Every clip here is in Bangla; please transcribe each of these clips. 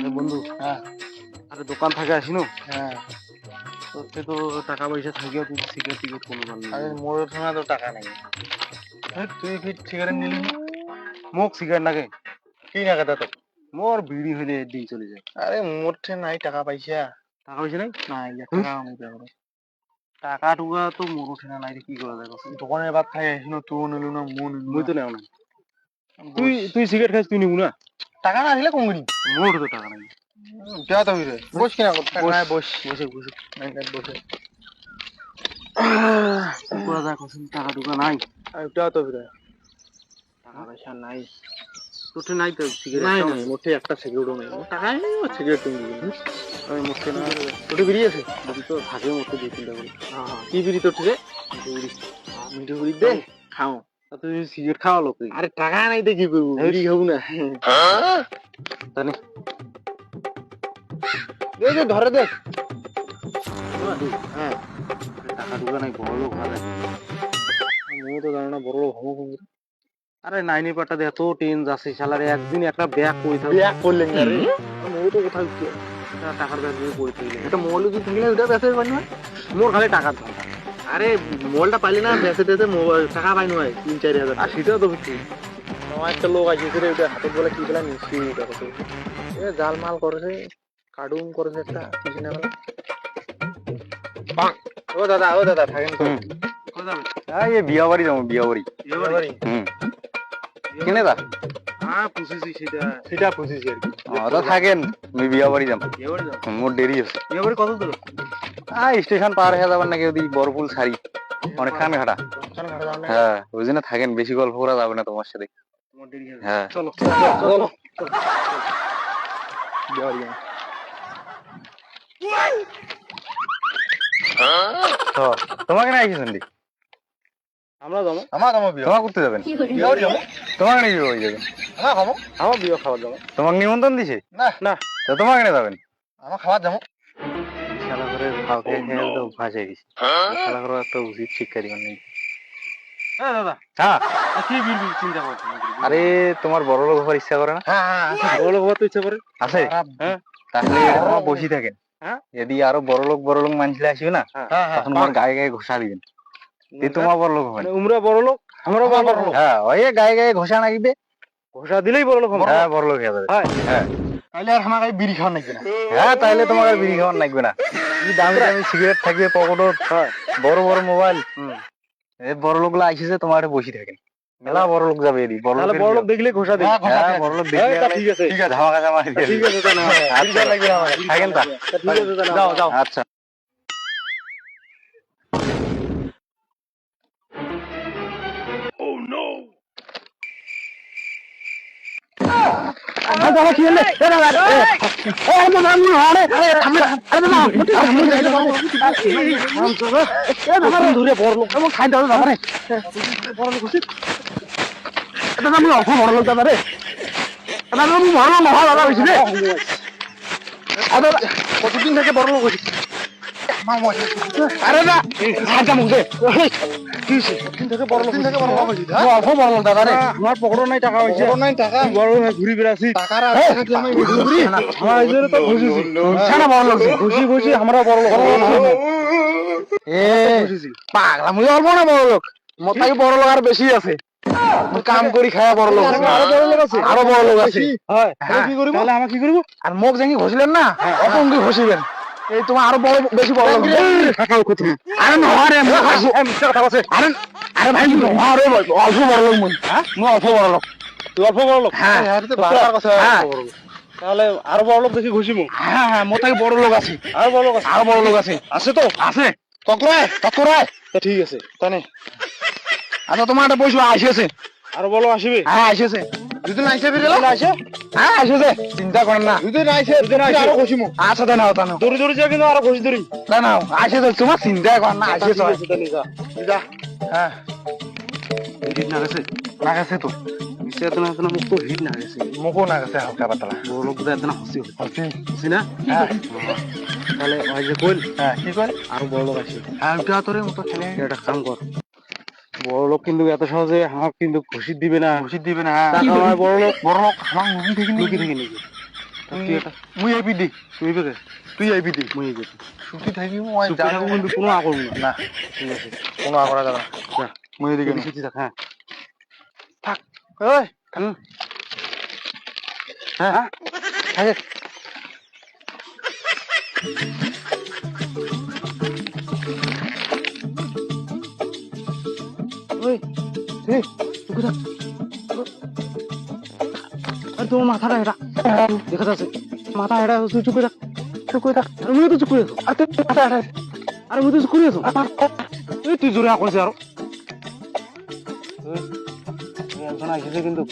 বন্ধু, হ্যাঁ আরে দোকান থেকে আসিনো হ্যাঁ। তোর তো টাকা পয়সা থাকিও তুই সিগারেট টিকিট কোনো ভালো আরে নেই। মোর সময় তো টাকা নেই। তুই কি সিগারেট নিলি না? মোক সিগারেট নাগে, কি না কথা তো? মোর বিড়ি হইলে দিন চলে যায়। আরে মোর ঠে নাই টাকা পয়সা। টাকা পয়সা নাই, নাই এক হুম? টাকা আমি দেবো। টাকা টুকা তো মোর ওঠে না, নাই রে, কি করা যায় কসম? দোকানের বাদ খাই আসিনো, তুই নিলু না মু নিলু মুই না। তো নেও না। তুই তুই সিগারেট খাইছ, তুই নিবু না? টাকা না আসলে কমবি। মোর তো টাকা নাই। উঠা তো রে বস কিনা টাকা নাই বস। বসে বসে নাই নাই বসে। কি করা যায় কসম? টাকা টুকা নাই, আর উঠা তো রে। টাকা হ্যাঁ? পয়সা নাই। তোর ঠে নাই তো সিগারেট? নাই নাই মোটে একটা সিগারেটও নাই। মোর টাকাই নেই, ও সিগারেট কিনবি। আমি মোটে না, তোর বিড়ি আছে? যদি তো থাকে মোটে দুই তিনটা করে। হ্যাঁ হ্যাঁ। কি বিড়ি তোর রে? বিড়ি। মিঠু বিড়ি দে খাও। তা তুই সিগারেট খাওয়া লোক তুই? আরে টাকা নাই তো কি করবো? বিড়ি খাবো না। জানি দে দে ধরে দে। হ্যাঁ, টাকা টুকা নাই, বড় লোক ভালো। মু তো জানো না বড় লোক হবো কোন। আরে নাইনি পাটাতে এত টেন যাচ্ছে শালারে, একদিন একটা ব্যাগ পড়ে থাকবে। বিয়া করলেন না রে। মৌ তো কোথাও টাকার ব্যাগ নিয়ে পড়ে থাকলে এটা মৌল যদি থাকলে ওটা বেচে পাই না। মোর খালি টাকার ধান্দা। আরে মলটা পাইলি না বেচে টেচে টাকা পাই নয় 3-4 হাজার। আর সেটাও তো বুঝছি। আমার একটা লোক আছে রে ওটা হাতে বলে কি বলে মিষ্টি টাকা তো। এ জাল মাল করেছে, কাডুম করেছে একটা কিছু না বলে। বাং। ও দাদা থাকেন তো। কোথায় এই বিয়া বাড়ি যাবো, বিয়া বাড়ি। এবারে কিনে দা হ্যাঁ পুষেছি সেটা। সেটা বুঝিস আর কি। তো থাকেন, আমি বিয়া বাড়ি যাবো। এবারে যাও, মোর দেরি আছে। এবারে কত দূর? স্টেশন পার হয়ে যাবেন নাকি ওদি বরফুল ছাড়ি অনেক খান ঘাটা। চল ঘরে যাও না। হ্যাঁ, ওই জন্য থাকেন, বেশি গল্প করা যাবে না তোমার সাথে। তোমার দেরি হবে। হ্যাঁ চলো চলো। বিয়ারি। তো তোমাকে না আইসেছেন দি? আমরা যাবো। আমার বিয়া। তোমার করতে যাবেন? বিয়ারি যাবো। তোমাকে নিয়ে বিয়ে যাবেন? আমার খাবো। আমার বিয়ে খাওয়া যাবো তোমাকে নিমন্ত্রণ দিছে? না না। তো তোমাকে নিয়ে যাবেন? আমার খাবার যাবো। খেলা করে খাওয়া খেয়ে খেয়ে তো অভ্যাস হয়ে গেছে। খেলা করার একটা উচিত শিক্ষা দিবেন নেই। হ্যাঁ দাদা, হ্যাঁ। কি বিল চিন্তা করছো? আরে তোমার বড় লোক হওয়ার ইচ্ছা করে না? হ্যাঁ হ্যাঁ বড় লোক হওয়ার তো ইচ্ছা করে। আছে? হ্যাঁ তাহলে তোমার বসি থাকেন। হ্যাঁ? যদি আরো বড় লোক মানুষরা আসবে না, হ্যাঁ হ্যাঁ হ্যাঁ। তখন তোমার গায়ে গায়ে ঘোষা দিবেন। তোমার বড় লোক হবে। মানে উমরা বড় লোক, আমরা বড় লোক। হ্যাঁ, ওই গায়ে গায়ে ঘোষা নাগিবে। ঘোষা দিলেই বড় লোক আমরা। হ্যাঁ, বড় লোক হয়ে যাবে। হয়। হ্যাঁ তাহলে আর আমাকে বিড়ি খাওয়া নাকি না? হ্যাঁ, তাইলে তোমার আর বিড়ি খাওয়ার লাগবে না। কি দামি দামি সিগারেট থাকবে পকেটত, বড় বড় মোবাইল। এই বড় লোকগুলো আইসেছে, তোমার বসে থাকেন। মেলা বড় লোক যাবে এদিকে। তাহলে বড় লোক দেখলে ঘোষা দিই। হ্যাঁ, বড় লোক দেখলে তা ঠিক আছে। ঠিক আছে, ধামাকা জামাই দিয়ে ঠিক আছে, তা না। আচ্ছা, লাগবে আমাকে। থাকেন তা। ঠিক আছে, তা না। যাও যাও। আচ্ছা। ধরে বড় লোক এবং খাই দাও দাদা। বড় লোক হচ্ছে এটা আমি অল্প বড় লোক দাদা রে। এটা আমি বড় লোক মহা দাদা হইছি রে। কতদিন থেকে বড় লোক হইছি? আরে না, আচ্ছা মুখ দে। কি হইছে? কতদিন থেকে বড় লোক হইছি? অল্প বড় লোক দাদা রে। আমার পকেটে নাই টাকা হইছে। বড় নাই টাকা। বড় লোক ঘুরি বেড়াছি। টাকার আছে নাকি আমি ঘুরি? আমার এই তো খুশিছি। সারা বড় লোক খুশি খুশি আমরা বড় লোক। এ পাগলা, মুই অল্প না বড় লোক। মতাই বড় লোক আর বেশি আছে। মুই কাম করি খায়া বড় লোক আছে। আরো বড় লোক আছে। আরো বড় লোক আছে। হয়। হ্যাঁ। কি করিব? তাহলে আমরা কি করিব? আর মুখ জাঙ্গি ঘষলেন না, অপঙ্গি ঘষিবেন। এই তোমার আরো বড়, বেশি বড় লোক। আরে নহরে, আরে ভাই নহরে, অল্প বড় লোক মুই। মুই অল্প বড় লোক। তুই অল্প বড় লোক? হ্যাঁ বাবার কথা হ্যাঁ তাহলে আরো বড় লোক দেখি খুশি মু। হ্যাঁ, মোটাই বড় লোক আছে। আরো বড় লোক আছে? আরো বড় লোক আছে। আছে তো? আছে। তকরায় ততরায়। তা ঠিক আছে। তানে আচ্ছা, তোমার একটা বসবো আসেছে। আরো বড় লোক আসবে? হ্যাঁ, আসেছে। দুদিন আইসে ফিরে তাহলে আসে? হ্যাঁ, আসেছে। চিন্তা করেন না। দুদিন আইসে আরো খুশি মু। আচ্ছা, তা নাও, তা নাও, দৌড়ি দৌড়ি যা, কিন্তু আরো খুশি দৌড়ি। তা নাও। আসেছে, তোমার চিন্তা করেন না, আসেছে। ঠিক আছে, তাহলে যা। যা। হ্যাঁ, হিট না গেছে? লাগাছে তো। সে এত না মুখ তো হিট না গেছে। মুখও লাগাছে হালকা পাতলা। বড় লোক তো এত না হসি হচ্ছে। হসি না? হ্যাঁ তাহলে ওই যে কইল হ্যাঁ, কি করে? আরো বড় লোক আসবে। হ্যাঁ, উঠা তোরে মতো ছেলে। একটা কাম কর, বড় লোক কিন্তু এত সহজে আমাকে কিন্তু খুশি দিবে না। ঘুষি দিবে না। টাকা নয়, বড় লোক বড় লোক আমার মুখি থেকে লুকি থেকে নিবি। মুই আইবি দি তুই বেগে তুই আইবি দি মুই গেছি ছুটি থাকিব মই চুপ থাকো কিন্তু কোনো আকর না না ঠিক আছে কোনো আগরা যাবে না যা মুই এদিকে তুই ছুটি থাক হ্যাঁ থাক ওই হুম হ্যাঁ থাকে ওই এই চুপ থাক আরে তোমার মাথাটা এটা দেখা যাচ্ছে মাথা এটা তুই চুপ থাক চুপ থাক আরে মুই তো চুপ করে আছো আরে তুই মাথা এটা আরে মুই তো চুপ করে আছো এই তুই জোরে আকরছিস আরো তুই একজন আসিছে কিন্তু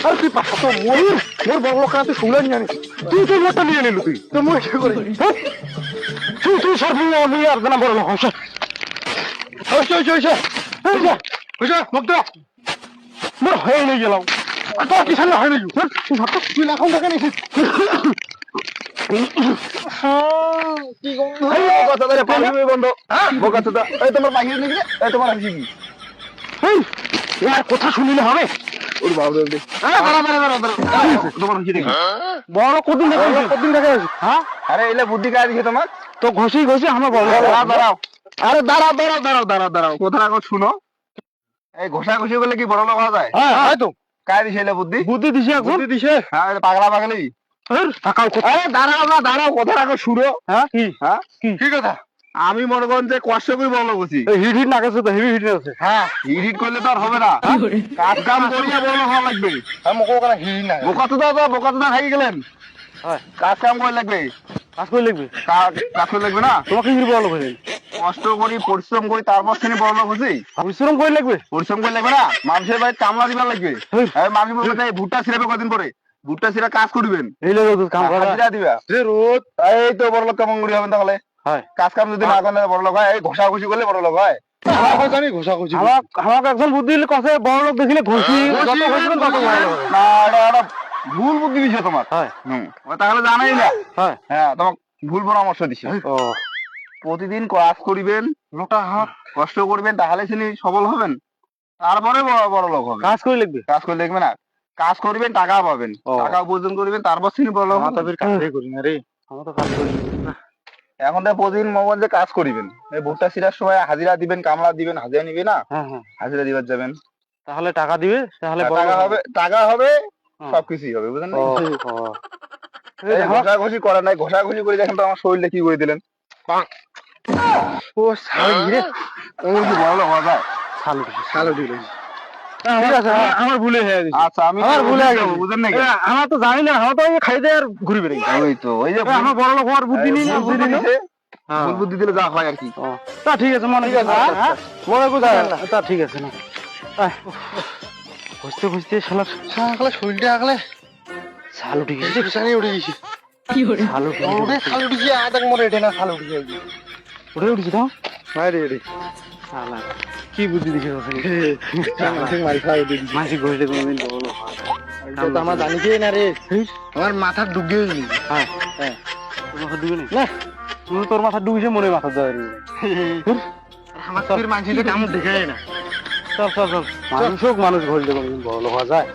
আর তুই পাঠা তো মোর বড় লোক তুই শুনলে নিয়ে আনিস তুই তো মোটা নিয়ে নিলু তুই তো মই কি করে তুই তুই সব নিয়ে আমি আর না বড় লোক হইছে হইছে মুক্ত মোর হয়ে নিয়ে গেলাম আর তো কি সামনে হয় নাকি তুই ভাত তুই লাখ টাকা নিছিস কি গন্ধ কথা দাঁড়া পানি বন্ধ হ্যাঁ বোকা তো এই তোমার বাহির নাকি এই তোমার আসি কি এই यार কথা শুনিলে হবে ওর বাবা রে তোমার হইছে দেখি বড় কতদিন থেকে হ্যাঁ আরে এলে বুদ্ধি কাজ দিছে তোমার তো ঘষি আমার বড় দাঁড়াও আরে দাঁড়াও কথা রাখো শুনো এই ঘষা ঘষি করলে কি বড় লোক হওয়া যায় হ্যাঁ হয়তো কাজ দিছে এলে বুদ্ধি দিছে এখন দিছে হ্যাঁ পাগলা পাগলি আরে দাঁড়াও কথা রাখো শুনো হ্যাঁ কি কথা আমি মনে করেন যে কষ্ট করে বড় লোক হচ্ছি হিট না গেছে তো হেভি হিট আছে হ্যাঁ হিট করলে তো আর হবে না কাজ কাম করিয়া বড় লোক হওয়া লাগবে মোকো কেন হিট না বোকা তো খাই গেলেন কাজ কাম করে লাগবে কাজ করে লাগবে না তোমাকে কি বড় লোক হয়েছে কষ্ট করি পরিশ্রম করি তারপর তিনি বড় লোক হচ্ছি পরিশ্রম করে লাগবে না মানুষের বাড়ি কামলা দিবার লাগবে মানুষ বলতে ভুট্টা ছিড়াবে কদিন পরে ভুট্টা ছিড়া কাজ করবেন এই লোক কাম করা দিবা রোদ এই তো বড় লোক কেমন করি হবেন তাহলে কাজ কাম যদি না করেন বড় লোক হয় এই ঘষাঘষি করলে বড় লোক হয় জানি ঘষাঘষি আমাকে একজন বুদ্ধি দিলে কথা বড় লোক দেখিলে ঘষি না ভুল বুদ্ধি দিছে তোমার তাহলে জানাই না হ্যাঁ তোমাকে ভুল পরামর্শ দিছে প্রতিদিন কাজ করিবেন কষ্ট করবেন তাহলে তিনি সবল হবেন তারপরে বড় লোক হবে কাজ করে লিখবে না কাজ করবেন টাকা পাবেন টাকা উপার্জন করবেন তারপর তিনি বড় লোক করি না রে আমরা তো কাজ করি না এখন তো প্রতিদিন মোবাইল যে কাজ করিবেন এই ভুট্টা ছিড়ার সময় হাজিরা দিবেন কামলা দিবেন হাজিরা নিবে না হাজিরা দিবার যাবেন তাহলে টাকা দিবে তাহলে টাকা হবে সবকিছুই হবে বুঝলেন ঘষাঘষি করা নাই ঘষাঘষি করে দেখেন তো আমার শরীরটা কি করে দিলেন ও সালে বড় লোক হওয়া যায় সালো দিল ঠিক আছে আমার ভুলে হয়ে গেছে আচ্ছা আমি আমার ভুলে হয়ে গেছে বুঝেন নাকি আমরা তো জানি না আমরা তো খাই দেয় আর ঘুরি বেড়াই ওই তো ওই যে আমার বড় লোক হওয়ার বুদ্ধি নেই না ভুল বুদ্ধি দিলে যা হয় আর কি তা ঠিক আছে মনে হ্যাঁ মনে বুঝা তা ঠিক আছে না খুঁজতে শালা শরীরটা আগলে শাল উঠে গেছে পিছনে উঠে গেছে কি হরে শাল উঠে গিয়ে আদাক মরে এটা না শাল উঠে গেছে উঠেছি তো মারি রে শালা কি বুদ্ধি দিছে মারি খাওয়া দিদি মাসি ঘষে কোনদিন বলো তো আমার জানি কি না রে আমার মাথা ডুবে গেছে হ্যাঁ তোর মাথা ডুবে না তোর মাথা ডুবেছে মনে মাথা যায় রে আমার তোর মানসিকে কাম দেখায় না চল মানুষ ঘষে কোনদিন বড় লোক হওয়া যায়